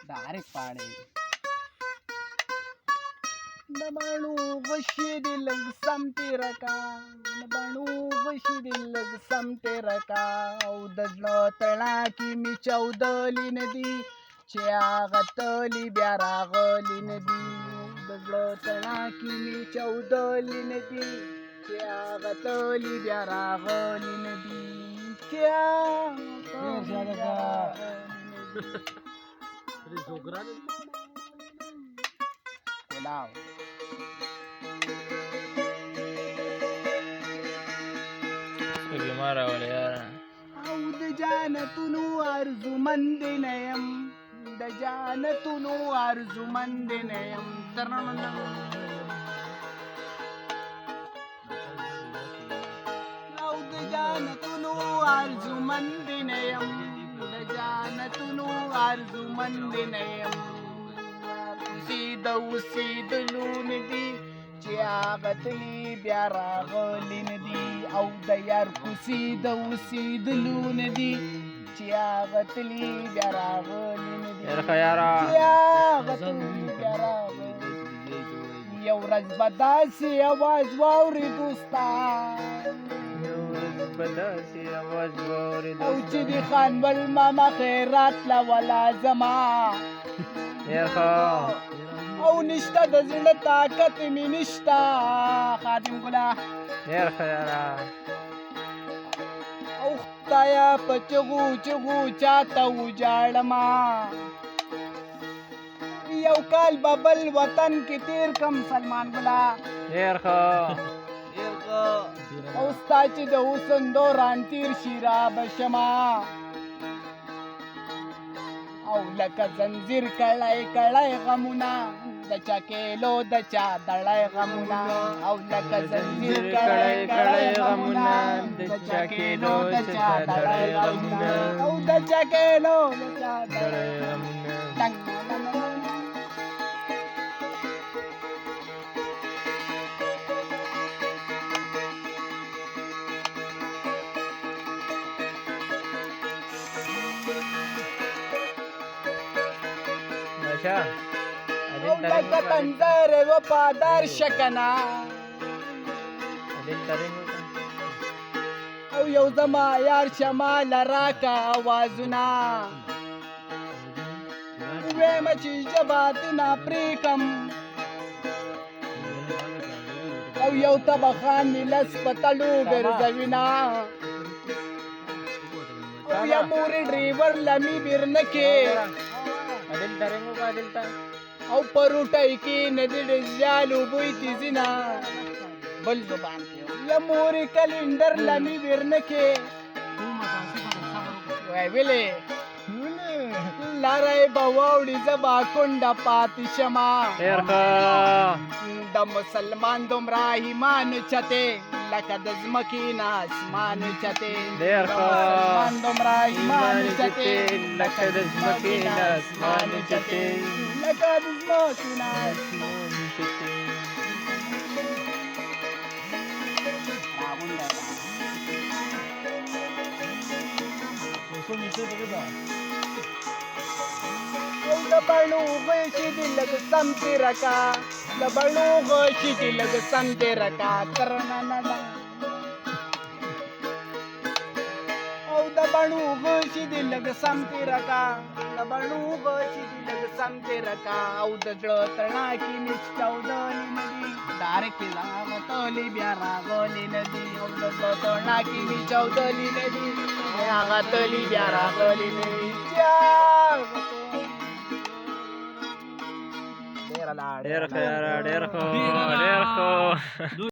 डायरेक्ट पाड़े नबाणू गुशी दिल समते रका नबाणू गुशी दिल समते रका उदडलो तळा की मी चौदली नदी च्यागतली ब्यारागली नदी उदडलो तळा की मी चौदली नदी च्यागतली ब्यारागली नदी दजानतुनु अर्जुमंदिनयम दजानतुनु अर्जुमंदिनयम दजानतुनु अर्जुमंदिनयम दजानतुनु अर्जुमंदिनयम उसीदलू नदी च्यागतली ब्यारागली नदी औ दयार उसीदलू नदी च्यागतली ब्यारागली नदी च्यागतली ब्यारागली एवढाच बदासी आवाज वावरी दोस्ता औचिदी खान बल मामा खैरातला वाला जमा او نشتا د زړه طاقت می نشتا خادم ګلا او خدایا په چغو چاته وجاړما یو کال ببل وطن کې تیر کم سلمان ګلا او ستا چې د حسن دوران تیر شي را بشما او لکه زنځیر کړای غمونه د چا کېلو د چا دړای غمونه او لکه زنځیر کړای غمونه د چا کېلو د چا دړای غمونه او د چا کېلو د چا دړای غمونه او لکه تنظر وفادار شکنا او یو زما یار شمال راکا آوازونه ویم چې جباتنا پریکم او یو تبخان لس پتلو ګرځوینا او یا موري ډریور لمی بیرنکه او پروټای کې ندی ډزالو بوی تیزینا بل زبان کې یا موري کلندر لمی ورنکه وای ویلې لارای باوړي زبا کونډه پاتې شما د مسلمان دومره ایمان چته لکه د ځمکې نه اسمان چته مسلمان دومره ایمان چته لکه د ځمکې نه اسمان چته لکه د ځمکې نه اسمان چته لبنو غشي دي لګ سم تیرکا لبنو غشي دي لګ سم تیرکا ترنانا او لبنو غشي دي لګ سم تیرکا لبنو غشي دي لګ سم تیرکا او د زړه ترنا کې نشتاو دلی ندی دار کې راغتلی بیا راغلی ندی او د زړه ترنا کې نشتاو دلی ندی هغه تلی بیا راغلی ندی ډیر خو